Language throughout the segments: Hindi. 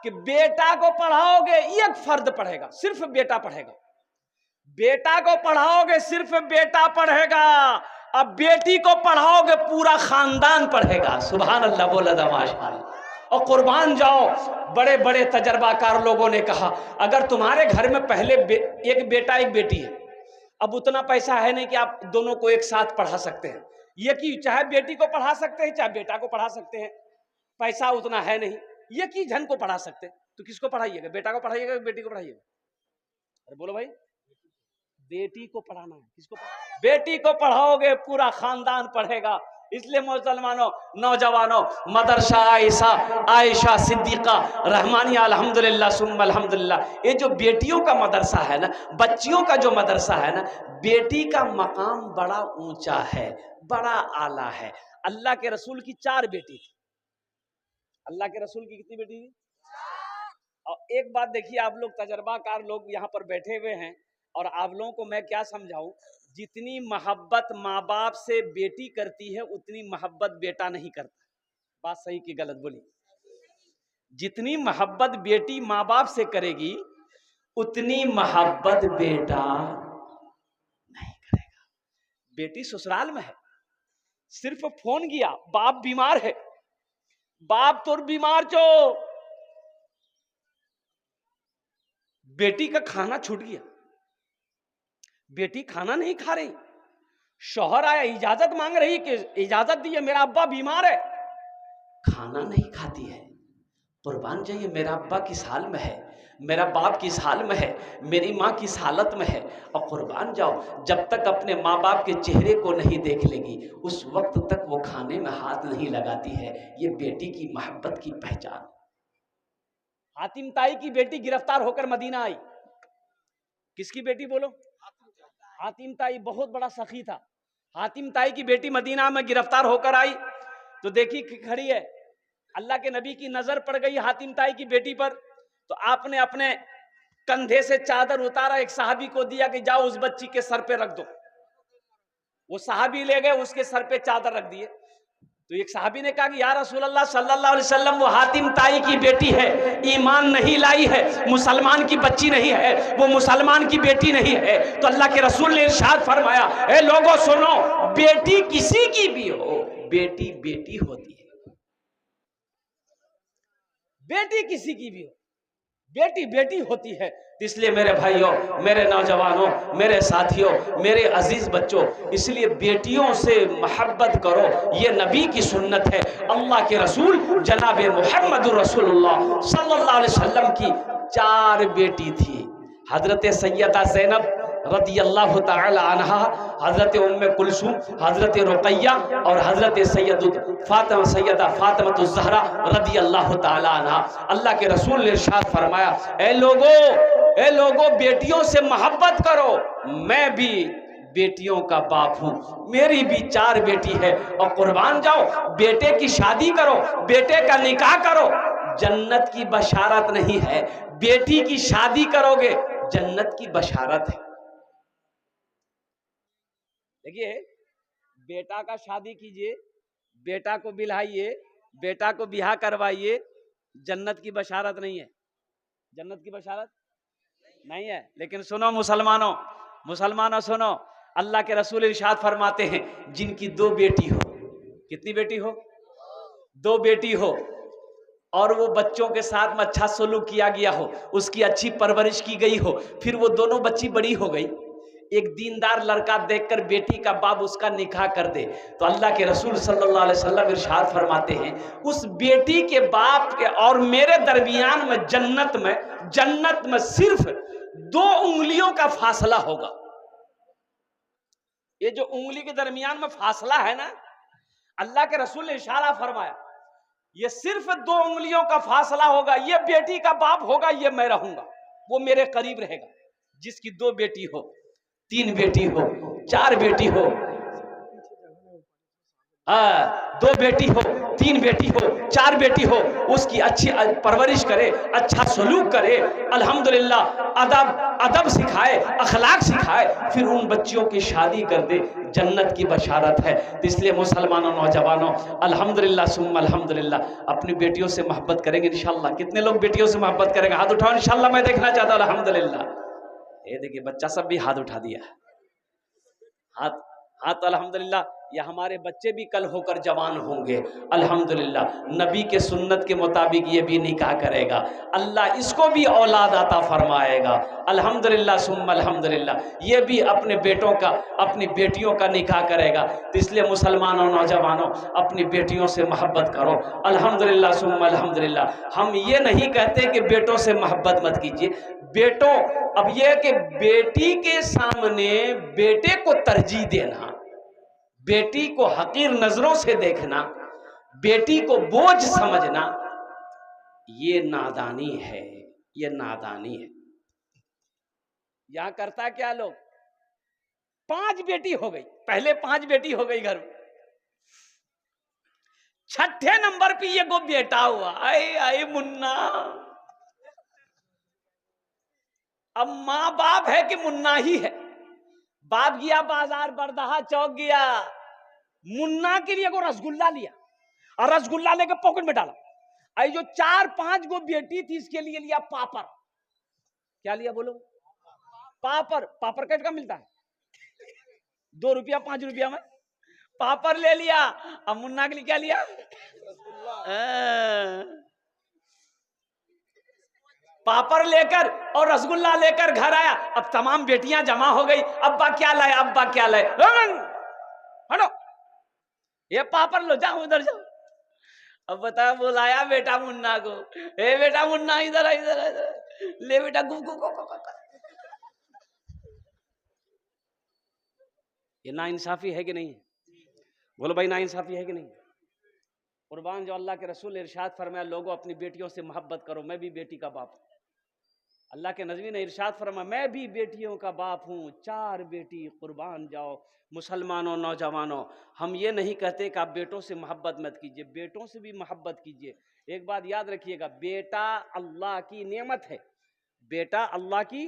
कि बेटा को पढ़ाओगे एक फर्द पढ़ेगा, सिर्फ बेटा पढ़ेगा, बेटा को पढ़ाओगे सिर्फ बेटा पढ़ेगा, अब बेटी को पढ़ाओगे पूरा खानदान पढ़ेगा। सुभान अल्लाह, बोला था माशाअल्लाह। और कुर्बान जाओ, बड़े बड़े तजर्बाकार लोगों ने कहा अगर तुम्हारे घर में पहले एक बेटा एक बेटी है, अब उतना पैसा है नहीं कि आप दोनों को एक साथ पढ़ा सकते हैं, ये कि चाहे बेटी को पढ़ा सकते हैं चाहे बेटा को पढ़ा सकते हैं, पैसा उतना है नहीं, ये कि जन को पढ़ा सकते हैं, तो किसको पढ़ाइएगा, बेटा को पढ़ाइएगा बेटी को पढ़ाइएगा? अरे बोलो भाई, बेटी को पढ़ाना है। किसको? बेटी को पढ़ाओगे पूरा खानदान पढ़ेगा। इसलिए मुसलमानों, नौजवानों, मदरसा आयशा सिद्दीका रहमानिया अल्हम्दुलिल्लाह सुम्मा अल्हम्दुलिल्लाह, ये जो बेटियों का मदरसा है ना, बच्चियों का जो मदरसा है ना, बेटी का मकाम बड़ा ऊंचा है, बड़ा आला है। अल्लाह के रसूल की 4 बेटी थी। अल्लाह के रसूल की कितनी बेटी थी? और एक बात देखिए, आप लोग तजर्बाकार लोग यहाँ पर बैठे हुए हैं, और आप लोगों को मैं क्या समझाऊं, जितनी मोहब्बत माँ बाप से बेटी करती है उतनी मोहब्बत बेटा नहीं करता। बात सही कि गलत बोली? जितनी मोहब्बत बेटी माँ बाप से करेगी उतनी मोहब्बत बेटा नहीं करेगा। बेटी ससुराल में है, सिर्फ फोन किया, बाप बीमार है, बाप तो बीमार जो बेटी का खाना छूट गया, बेटी खाना नहीं खा रही, शौहर आया इजाजत मांग रही कि इजाजत दिए, मेरा अब्बा बीमार है, खाना नहीं खाती है। कुर्बान जाइए, मेरा अब्बा किस हाल में है, मेरा बाप किस हाल में है, मेरी माँ किस हालत में है। और कुर्बान जाओ, जब तक अपने माँ बाप के चेहरे को नहीं देख लेगी उस वक्त तक वो खाने में हाथ नहीं लगाती है। ये बेटी की मोहब्बत की पहचान। हातिम ताई की बेटी गिरफ्तार होकर मदीना आई। किसकी बेटी बोलो? हातिम ताई बहुत बड़ा सखी था। हातिम ताई की बेटी मदीना में गिरफ्तार होकर आई तो देखी खड़ी है, अल्लाह के नबी की नजर पड़ गई हातिम ताई की बेटी पर, तो आपने अपने कंधे से चादर उतारा, एक सहाबी को दिया कि जाओ उस बच्ची के सर पे रख दो। वो सहाबी ले गए, उसके सर पे चादर रख दिए। तो एक सहाबी ने कहा कि या रसूल अल्लाह सल्लल्लाहु अलैहि वसल्लम, वो हातिम ताई की बेटी है, ईमान नहीं लाई है, मुसलमान की बच्ची नहीं है, वो मुसलमान की बेटी नहीं है। तो अल्लाह के रसूल ने इरशाद फरमाया, ए लोगों सुनो, बेटी किसी की भी हो, बेटी बेटी होती है। बेटी किसी की भी हो, बेटी बेटी होती है। इसलिए मेरे भाइयों, मेरे नौजवानों, मेरे साथियों, मेरे अजीज बच्चों, इसलिए बेटियों से मोहब्बत करो, ये नबी की सुन्नत है। अल्लाह के रसूल जनाब मुहम्मदुर रसूलुल्लाह सल्लल्लाहु अलैहि वसल्लम की 4 बेटी थी। हजरत सैयदा ज़ैनब रदियल्लाहु ताला अन्हा, हजरत उम्मे कुलसूम, हजरत रुकैया और हजरत सैयदा फातिमा ज़हरा रदियल्लाहु ताला अन्हा। अल्लाह के रसूल ने इरशाद फरमाया, ए लोगों बेटियों से मोहब्बत करो, मैं भी बेटियों का बाप हूं, मेरी भी 4 बेटी है। और कुर्बान जाओ, बेटे की शादी करो, बेटे का निकाह करो, जन्नत की बशारत नहीं है, बेटी की शादी करोगे जन्नत की बशारत है। देखिए, बेटा का शादी कीजिए, बेटा को बिल्हाइए, बेटा को बिहा करवाइए, जन्नत की बशारत नहीं है, जन्नत की बशारत नहीं है। लेकिन सुनो मुसलमानों सुनो, अल्लाह के रसूल इरशाद फरमाते हैं, जिनकी 2 बेटी हो, कितनी बेटी हो? 2 बेटी हो, और वो बच्चों के साथ में अच्छा सलूक किया गया हो, उसकी अच्छी परवरिश की गई हो, फिर वो दोनों बच्ची बड़ी हो गई, एक दीनदार लड़का देखकर बेटी का बाप उसका निकाह कर दे, तो अल्लाह के रसूल सल्लल्लाहु अलैहि वसल्लम इरशाद फरमाते हैं, उस बेटी के बाप के और मेरे दरमियान में जन्नत में सिर्फ 2 उंगलियों का फासला होगा। ये जो उंगली के दरमियान में फासला है ना, अल्लाह के रसूल ने इशारा फरमाया, ये सिर्फ 2 उंगलियों का फासला होगा, ये बेटी का बाप होगा, ये मैं रहूंगा, वो मेरे करीब रहेगा। जिसकी 2 बेटी हो, 3 बेटी हो, 4 बेटी हो, दो बेटी हो, तीन बेटी हो, चार बेटी हो, उसकी अच्छी परवरिश करे, अच्छा सलूक करे, अल्हम्दुलिल्लाह अदब अदब सिखाए, अखलाक सिखाए, फिर उन बच्चियों की शादी कर दे, जन्नत की बशारत है। तो इसलिए मुसलमानों, नौजवानों, अल्हम्दुलिल्लाह सुम्मा अल्हम्दुलिल्लाह अपनी बेटियों से मोहब्बत करेंगे इंशाल्लाह। कितने लोग बेटियों से मोहब्बत करेंगे? हाथ उठाओ इंशाल्लाह, मैं देखना चाहता हूँ। अल्हम्दुलिल्लाह, ये देखिए बच्चा सब भी हाथ उठा दिया। हाथ हाथ अल्हम्दुलिल्लाह, या हमारे बच्चे भी कल होकर जवान होंगे अल्हम्दुलिल्लाह, नबी के सुन्नत के मुताबिक ये भी निकाह करेगा, अल्लाह इसको भी औलाद अता फरमाएगा अल्हम्दुलिल्लाह सुम्मा अल्हम्दुलिल्लाह। ये भी अपने बेटों का, अपनी बेटियों का निकाह करेगा। तो इसलिए मुसलमानों, नौजवानों, अपनी बेटियों से मोहब्बत करो अल्हम्दुलिल्लाह सुम्मा अल्हम्दुलिल्लाह। हम ये नहीं कहते कि बेटों से मोहब्बत मत कीजिए, बेटों, अब यह कि बेटी के सामने बेटे को तरजीह देना, बेटी को हकीर नजरों से देखना, बेटी को बोझ समझना, ये नादानी है, ये नादानी है। यहां करता क्या लोग, 5 बेटी हो गई, पहले 5 बेटी हो गई घर में, छठे नंबर पे ये को बेटा हुआ, आई आई मुन्ना। अब माँ बाप है कि मुन्ना ही है। बाप गया बाजार बरदहा चौक गया, मुन्ना के लिए को रसगुल्ला लिया और रसगुल्ला लेके पॉकेट में डाला। आई जो 4-5 गो बेटी थी इसके लिए लिया पापड़। क्या लिया बोलो? पापड़। पापड़ कैसे का मिलता है? 2 रुपया 5 रुपया में पापड़ ले लिया। अब मुन्ना के लिए क्या लिया? पापड़ लेकर और रसगुल्ला लेकर घर आया। अब तमाम बेटियां जमा हो गई, अब्बा क्या लाए, अब्बा क्या लाए, हटो ये पापड़ लो, जाओ उधर जाओ। अब बता, बुलाया बेटा मुन्ना को, ए बेटा मुन्ना इधर इधर ले बेटा, गु गु गु। ये नाइंसाफी है कि नहीं? बोलो भाई, नाइंसाफी है कि नहीं? कुर्बान जो अल्लाह के रसूल इरशाद फरमाया, लोगों अपनी बेटियों से मोहब्बत करो, मैं भी बेटी का बाप हूं। अल्लाह के नबी ने इरशाद फरमाया, मैं भी बेटियों का बाप हूँ, 4 बेटी कुर्बान जाओ। मुसलमानों, नौजवानों, हम ये नहीं कहते कि आप बेटों से मोहब्बत मत कीजिए, बेटों से भी मोहब्बत कीजिए। एक बात याद रखिएगा, बेटा अल्लाह की नेमत है, बेटा अल्लाह की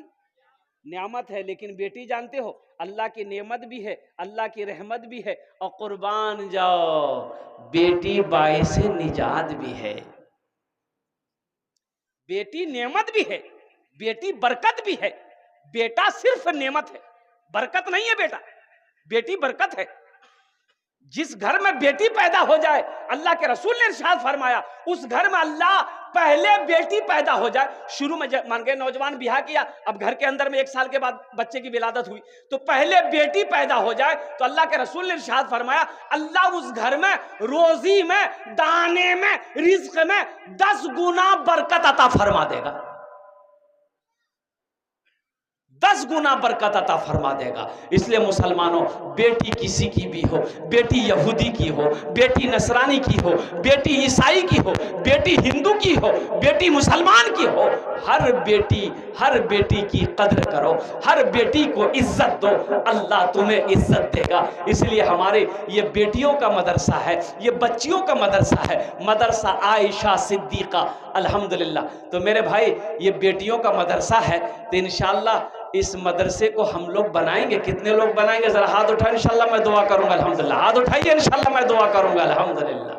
नेमत है, लेकिन बेटी जानते हो अल्लाह की नेमत भी है, अल्लाह की रहमत भी है, और कुर्बान जाओ बेटी बाइस निजात भी है। बेटी नेमत भी है, बेटी बरकत भी है। बेटा सिर्फ नेमत है, बरकत नहीं है। बेटा, बेटी बरकत है। जिस घर में बेटी पैदा हो जाए, अल्लाह के रसूल ने इरशाद फरमाया, उस घर में अल्लाह पहले बेटी पैदा हो जाए। शुरू में मान गए नौजवान ब्याह किया, अब घर के अंदर में 1 साल के बाद बच्चे की विलादत हुई, तो पहले बेटी पैदा हो जाए, तो अल्लाह के रसूल ने इरशाद फरमाया, अल्लाह उस घर में रोजी में, दाने में, रिज्क में 10 गुना बरकत अता फरमा देगा, 10 गुना बरकत अता फरमा देगा। इसलिए मुसलमानों, बेटी किसी की भी हो, बेटी यहूदी की हो, बेटी नसरानी की हो, बेटी ईसाई की हो, बेटी हिंदू की हो, बेटी मुसलमान की हो, हर बेटी की कदर करो, हर बेटी को इज्जत दो, अल्लाह तुम्हें इज्जत देगा। इसलिए हमारे ये बेटियों का मदरसा है, ये बच्चियों का मदरसा है, मदरसा आयशा सिद्दीका अल्हम्दुलिल्लाह। तो मेरे भाई, ये बेटियों का मदरसा है, तो इंशाअल्लाह इस मदरसे को हम लोग बनाएंगे। कितने लोग बनाएंगे? जरा हाथ उठाए, इंशाल्लाह मैं दुआ करूंगा अल्हम्दुलिल्लाह। हाथ उठाइए, इंशाल्लाह मैं दुआ करूंगा अल्हम्दुलिल्लाह।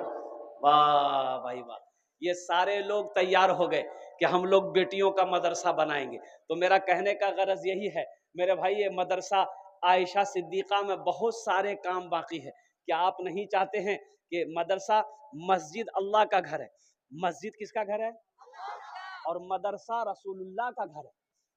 वाह भाई वाह, ये सारे लोग तैयार हो गए कि हम लोग बेटियों का मदरसा बनाएंगे। तो मेरा कहने का गरज यही है मेरे भाई, ये मदरसा आयशा सिद्दीका में बहुत सारे काम बाकी है। क्या आप नहीं चाहते हैं कि मदरसा, मस्जिद अल्लाह का घर है, मस्जिद किसका घर है? और मदरसा रसूलुल्लाह का घर है,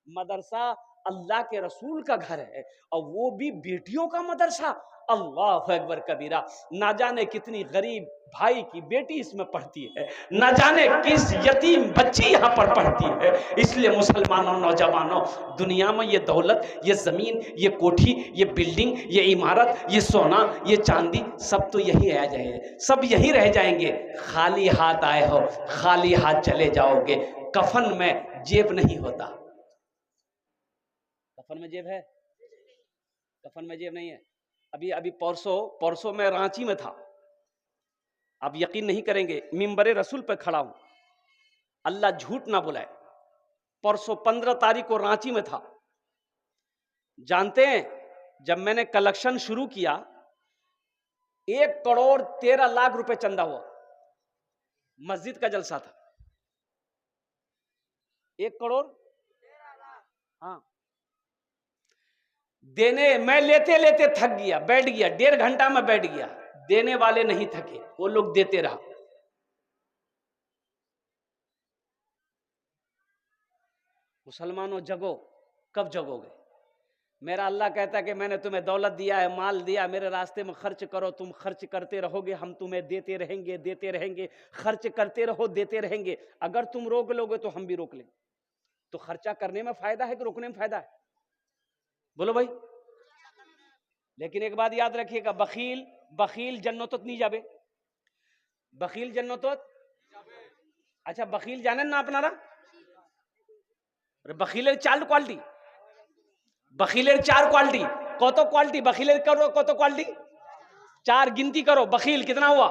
मदरसा अल्लाह के रसूल का घर है, और वो भी बेटियों का मदरसा। अल्लाह अकबर कबीरा। ना जाने कितनी गरीब भाई की बेटी इसमें पढ़ती है, ना जाने किस यतीम बच्ची यहाँ पर पढ़ती है। इसलिए मुसलमानों, नौजवानों, दुनिया में ये दौलत, ये जमीन, ये कोठी, ये बिल्डिंग, ये इमारत, ये सोना, ये चांदी, सब तो यही रह जाएंगे, सब यही रह जाएंगे। खाली हाथ आए हो, खाली हाथ चले जाओगे। कफन में जेब नहीं होता। कफन में जेब है? कफन में जेब नहीं है। अभी परसों मैं रांची में था, आप यकीन नहीं करेंगे, मिंबरे रसूल पर खड़ा हूं, अल्लाह झूठ ना बुलाए, परसों 15 तारीख को रांची में था। जानते हैं, जब मैंने कलेक्शन शुरू किया 1,13,00,000 रुपए चंदा हुआ। मस्जिद का जलसा था, 1 करोड़, हाँ देने, मैं लेते लेते थक गया, बैठ गया, 1.5 घंटा में बैठ गया। देने वाले नहीं थके, वो लोग देते रहा। मुसलमानों जगो, कब जगोगे? मेरा अल्लाह कहता है कि मैंने तुम्हें दौलत दिया है, माल दिया, मेरे रास्ते में खर्च करो। तुम खर्च करते रहोगे, हम तुम्हें देते रहेंगे, देते रहेंगे। खर्च करते रहो, देते रहेंगे। अगर तुम रोक लोगे तो हम भी रोक लेंगे। तो खर्चा करने में फायदा है कि रोकने में फायदा है? बोलो भाई। लेकिन एक बात याद रखिएगा, बखील बखील जन्नतोत नहीं जाबे, बखील जन्नतोत। अच्छा, बखील जाने ना अपनारा, बखीलेर 4 क्वालिटी, बखीलेर 4 क्वालिटी। कत क्वालिटी बखीलेर करो, कत क्वालिटी? 4 गिनती करो। बखील कितना हुआ?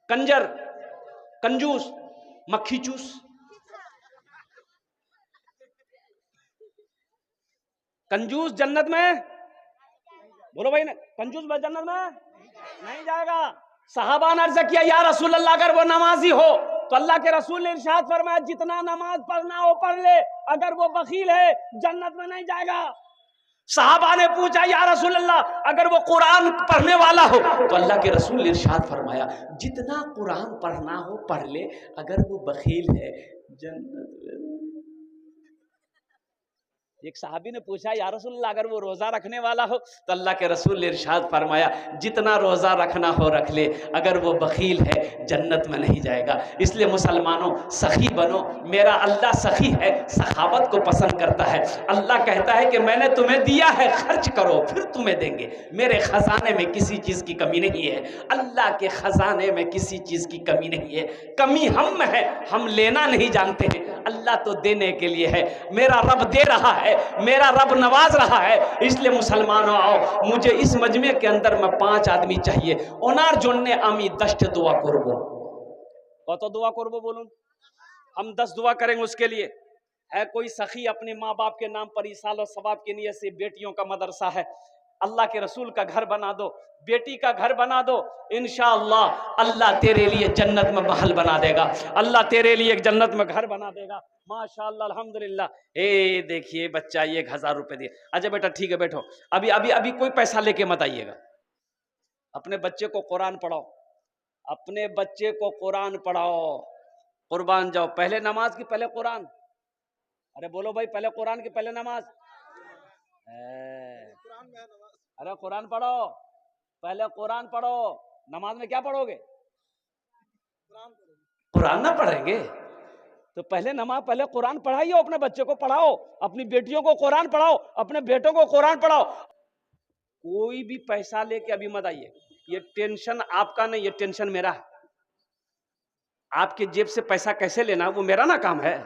कंजर, कंजूस, मक्खी चूस। कंजूस जन्नत में, बोलो भाई ना, कंजूस जन्नत में नहीं जाएगा। सहाबा ने अर्ज किया, या रसूल अल्लाह, अगर वो नमाजी हो तो अल्लाह के रसूल ने इरशाद फरमाया, जितना नमाज पढ़ना हो पढ़ ले, अगर वो बखील है जन्नत में नहीं जाएगा। सहाबा ने पूछा, या रसूल अल्लाह, अगर वो कुरान पढ़ने वाला हो तो अल्लाह के रसूल ने इरशाद फरमाया, जितना कुरान पढ़ना हो पढ़ ले, अगर वो बखील है जन्नत में। एक सहाबी ने पूछा, या रसूल अल्लाह, अगर वो रोजा रखने वाला हो तो अल्लाह के रसूल ने इरशाद फरमाया, जितना रोजा रखना हो रख ले, अगर वो बखील है जन्नत में नहीं जाएगा। इसलिए मुसलमानों, सखी बनो। मेरा अल्लाह सखी है, सखावत को पसंद करता है। अल्लाह कहता है कि मैंने तुम्हें दिया है, खर्च करो फिर तुम्हें देंगे। मेरे खजाने में किसी चीज की कमी नहीं है, अल्लाह के खजाने में किसी चीज की कमी नहीं है। कमी हम में है, हम लेना नहीं जानते हैं, अल्लाह तो देने के लिए है। मेरा रब दे रहा है, मेरा रब नवाज रहा है। इसलिए मुसलमानों आओ, मुझे इस मजमे के अंदर में 5 आदमी चाहिए। ओनार जोड़ने आमी 10 दुआ करबो। कत दुआ करबो बोलूं? हम 10 दुआ करेंगे उसके लिए। है कोई सखी अपने माँ बाप के नाम पर इसाल और सवाब की नियत से बेटियों का मदरसा है, अल्लाह के रसूल का घर बना दो, बेटी का घर बना दो, इंशाअल्लाह अल्लाह तेरे लिए जन्नत में महल बना देगा, अल्लाह तेरे लिए एक जन्नत में घर बना देगा। माशाअल्लाह, अल्हम्दुलिल्लाह। ए देखिए बच्चा 1000 रुपए दिए। अच्छा बेटा ठीक है, बैठो, अभी अभी अभी कोई पैसा लेके मत आइएगा। अपने बच्चे को कुरान पढ़ाओ, अपने बच्चे को कुरान पढ़ाओ, कुर्बान जाओ। पहले नमाज की पहले कुरान। अरे बोलो भाई, पहले कुरान की पहले नमाज। अरे कुरान पढ़ो, पहले कुरान पढ़ो। नमाज में क्या पढ़ोगे? कुरान ना पढ़ेंगे तो पहले नमाज, पहले कुरान पढ़ाइए। अपने बच्चे को पढ़ाओ, अपनी बेटियों को कुरान पढ़ाओ, अपने बेटों को कुरान पढ़ाओ। कोई भी पैसा लेके अभी मत आइए, ये टेंशन आपका नहीं, ये टेंशन मेरा है। आपके जेब से पैसा कैसे लेना वो मेरा ना काम है,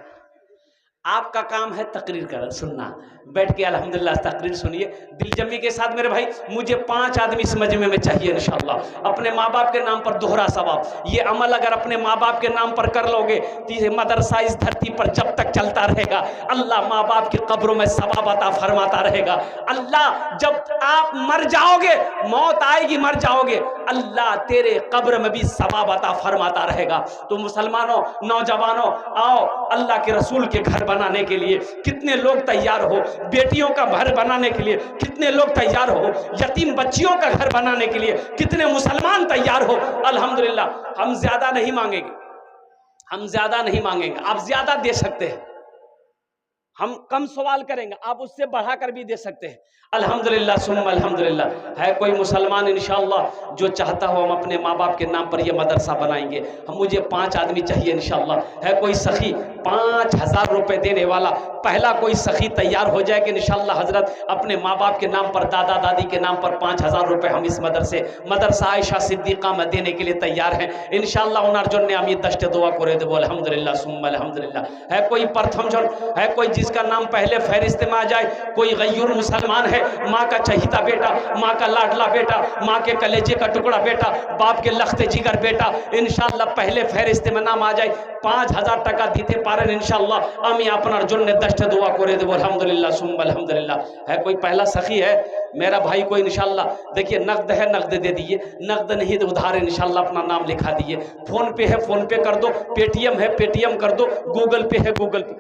आपका काम है तकरीर कर सुनना। बैठ के अल्हम्दुलिल्लाह तकरीर सुनिए दिलजमी के साथ। मेरे भाई, मुझे 5 आदमी इस मजमे में चाहिए इंशाअल्लाह। अपने माँ बाप के नाम पर दोहरा सवाब। ये अमल अगर अपने माँ बाप के नाम पर कर लोगे तो ये मदरसा इस धरती पर जब तक चलता रहेगा, अल्लाह माँ बाप की कब्रों में सवाब अता फरमाता रहेगा। अल्लाह जब आप मर जाओगे, मौत आएगी, मर जाओगे, अल्लाह तेरे कब्र में भी सवाब अता फरमाता रहेगा। तो मुसलमानों, नौजवानों, आओ अल्लाह के रसूल के घर बनाने के लिए कितने लोग तैयार हो, बेटियों का घर बनाने के लिए कितने लोग तैयार हो, यतीम बच्चियों का घर बनाने के लिए कितने मुसलमान तैयार हो। अल्हम्दुलिल्लाह हम ज्यादा नहीं मांगेंगे, हम ज्यादा नहीं मांगेंगे, आप ज्यादा दे सकते हैं, हम कम सवाल करेंगे, आप उससे बढ़ाकर भी दे सकते हैं। अल्हम्दुलिल्लाह सुम्मा अल्हम्दुलिल्लाह। है कोई मुसलमान इंशाअल्लाह जो चाहता हो हम अपने माँ बाप के नाम पर यह मदरसा बनाएंगे, हम मुझे 5 आदमी चाहिए इंशाअल्लाह। है कोई सखी 5,000 रुपए देने वाला पहला कोई सखी तैयार हो जाए कि इंशाअल्लाह हजरत अपने माँ बाप के नाम पर, दादा दादी के नाम पर 5,000 रुपए हम इस मदरसा आयशा सिद्दीक़ा में देने के लिए तैयार हैं इंशाअल्लाह। उनार जन ने हम ये दश्त दुआ करे देबो अल्हम्दुलिल्लाह सुम्मा अल्हम्दुलिल्लाह। है कोई प्रथम जन है, कोई जिसका नाम पहले फहरिस्त में आ जाए, कोई गैर मुसलमान है, माँ का चहीता बेटा, माँ का लाडला बेटा, माँ के कलेजे का टुकड़ा बेटा, बाप के लखते जिगर बेटा, इंशाअल्लाह पहले फहरिस्त में नाम आ जाए 5,000 टका दीते पारें इंशाअल्लाह। আমি আপনার জন্য 10টা दुआ করে দেব अल्हम्दुलिल्लाह सुम्मा अल्हम्दुलिल्लाह। है कोई पहला सखी है मेरा भाई को इंशाअल्लाह, देखिए नकद है नकद दे दीजिए, नकद नहीं तो उधार इंशाअल्लाह अपना नाम लिखा दीजिए। फोन पे है फोन पे कर दो, पेटीएम है पेटीएम कर दो, गूगल पे है गूगल पे।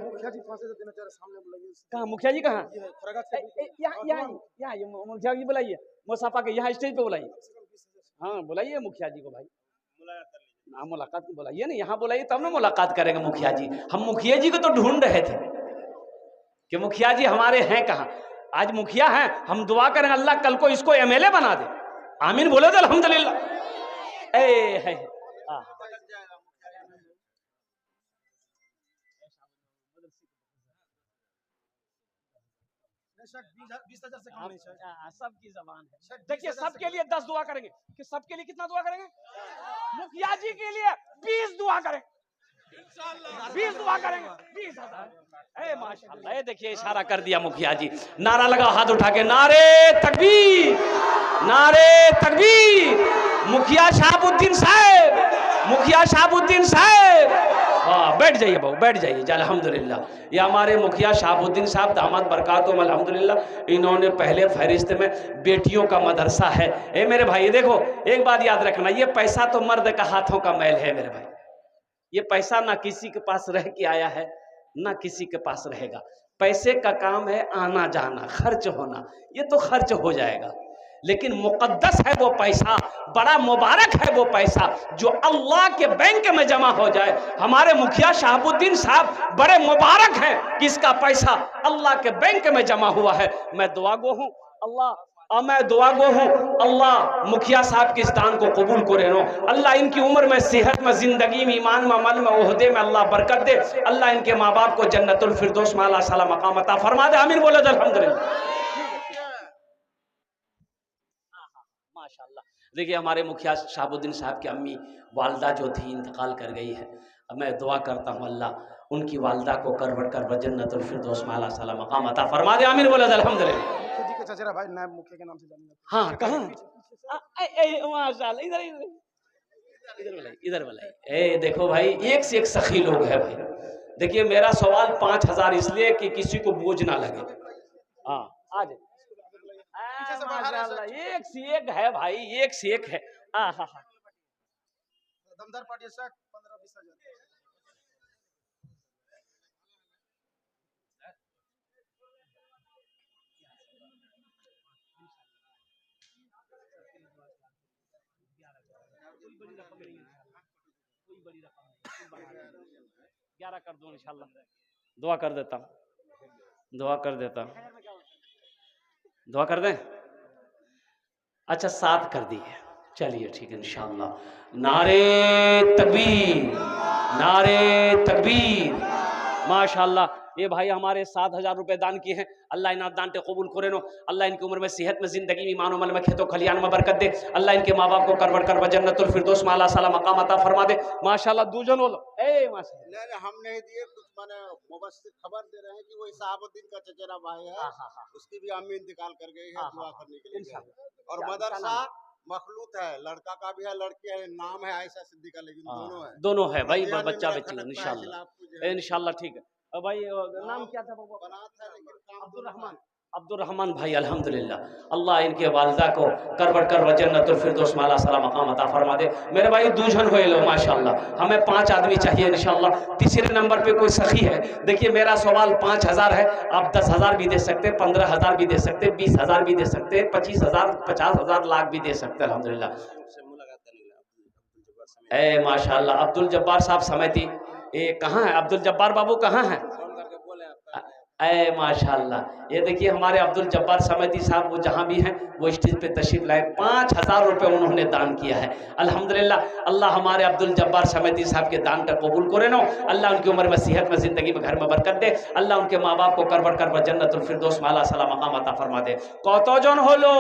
कहाँ मुखिया जी कहाँ? यहाँ मुखिया जी बुलाइए, मुसाफा के यहाँ स्टेज पे बुलाइए। हाँ बुलाइए मुखिया जी को भाई, मुलाकात को बुलाइए ना, यहाँ बुलाइए तब ना मुलाकात करेंगे मुखिया जी। हम मुखिया जी को तो ढूंढ रहे थे कि मुखिया जी हमारे हैं कहाँ। आज मुखिया हैं, हम दुआ करें अल्लाह कल को इसको एमएलए बना दे। आमीन बोले तो अल्हम्दुलिल्लाह। ए है सबकी जबान है। देखिए सबके लिए 10 दुआ करेंगे कि सबके लिए कितना दुआ करेंगे? मुखिया जी के लिए 20 दुआ करेंगे, 20 दुआ करेंगे, 20,000। माशाअल्लाह, ये देखिए इशारा कर दिया मुखिया जी। नारा लगा हाथ उठा के, नारे तकबीर, नारे तकबीर। मुखिया शहाबुद्दीन साहब, मुखिया शहाबुद्दीन साहब। हाँ बैठ जाइए बहू, बैठ जाइए जी अल्हम्दुलिल्लाह। ये हमारे मुखिया शहाबुद्दीन साहब दामाद बरकातुहुम अल्हम्दुलिल्लाह। इन्होंने पहले फहरिस्त में बेटियों का मदरसा है। ए मेरे भाई देखो एक बात याद रखना, ये पैसा तो मर्द का हाथों का मैल है मेरे भाई। ये पैसा ना किसी के पास रह के आया है ना किसी के पास रहेगा। पैसे का काम है आना जाना, खर्च होना, ये तो खर्च हो जाएगा। लेकिन मुकद्दस है वो पैसा, बड़ा मुबारक है वो पैसा जो अल्लाह के बैंक में जमा हो जाए। हमारे मुखिया शहाबुद्दीन साहब बड़े मुबारक हैं कि इसका पैसा अल्लाह के बैंक में जमा हुआ है। मैं दुआ गो हूँ मैं दुआ गो हूँ अल्लाह मुखिया साहब के इस दान को कबूल करे नो। अल्लाह इनकी उम्र में, सेहत में, जिंदगी में, ईमान में, अमल में, ओहदे में अल्लाह बरकत दे। अल्लाह इनके माँ बाप को जन्नतुल फिरदौस में आला साला मकाम अता फरमा दे। आमीन बोले अल्हम्दुलिल्लाह। माशाअल्लाह। देखिए हमारे मुखिया शहाबुद्दीन साहब की अम्मी वालदा जो थी इंतकाल कर गई है। अब मैं दुआ करता हूँ अल्लाह उनकी वालदा को करवट कर जन्नतुल फिरदौस में आला साला मकाम अता फरमा दे। आमीन बोले अल्हम्दुलिल्लाह। चचेरा भाई नायब मुखिया के नाम से जाना जाता है। हाँ कहाँ? माशाअल्लाह, इधर बुलाइए। ए देखो भाई एक से एक सखी लोग है भाई। देखिए मेरा सवाल 5,000 इसलिए कि किसी को बोझ ना लगे। हाँ आज माशाअल्लाह एक से एक है भाई, एक से एक है। दमदार पार्टी से 15-20 हजार। कोई बड़ी रकम नहीं, 11 कर दो इंशाल्लाह। दुआ कर देता हूँ, दुआ कर देता हूँ, दुआ कर दें। अच्छा 7 कर दिए, चलिए ठीक है इंशाल्लाह। नारे तकबीर, नारे तकबीर। माशाल्लाह ये भाई हमारे 7,000 रुपए दान किए हैं। अल्लाह इन दान के कबूल करे नो। अल्लाह इनकी उम्र में, सेहत में, जिंदगी में, ईमान अमल में, खेतों खलियान में बरकत दे। अल्लाह इनके माँ बाप को करवट कर जन्नतुल फिरदौस में आला साला मकाम अता फरमा दे। माशाल्लाह दूजन बोलो। ए माशाल्लाह नहीं हम नहीं दिए कुछ, माने मुबस्सिर खबर दे रहे हैं कि वो शहाबुद्दीन का चचेरा भाई है। उसकी भी अम्मी इंतकाल कर गई है, दुआ करने के लिए। और मदरसा मखलूत है, लड़का का भी है लड़की है, नाम है आयशा सिद्दीका, लेकिन दोनों है भाई, बच्चा बच्ची इंशाल्लाह इंशाल्लाह ठीक है। भाई नाम क्या था? अब्दुल रहमान। अब्दुल रहमान भाई अल्हम्दुलिल्लाह। अल्लाह इनके वालिदा को करवट कर जन्नतुल फिरदौस में आला साला मकाम अता फरमा दे। मेरे भाई दूजन हुए लो माशाल्लाह। हमें 5 आदमी चाहिए इंशाल्लाह। तीसरे नंबर पे कोई सखी है। देखिए मेरा सवाल 5,000 है, आप 10,000 भी दे सकते, 15,000 भी दे सकते, 20,000 भी दे सकते, 25,000, 50,000, लाख भी दे सकते अल्हम्दुलिल्लाह। ए माशाल्लाह अब्दुल जब्बार साहब समिति, ये कहाँ है? अब्दुल जब्बार बाबू कहाँ हैं? ऐ माशाल्लाह, ये देखिए हमारे अब्दुल जब्बार समैती साहब, वो जहाँ भी हैं वो स्टेज पे तशरीफ लाए, 5,000 रुपये उन्होंने दान किया है। अल्हम्दुलिल्लाह, अल्लाह हमारे अब्दुल जब्बार समैती साहब के दान का कबूल करे नो। अल्लाह उनकी उम्र में, सेहत में, ज़िंदगी में, घर में बरकत दे। अल्लाह उनके माँ बाप को करबर करबर जन्नतुल फिरदौस में आला साला मकाम अता फरमा दे। कतजन हलो?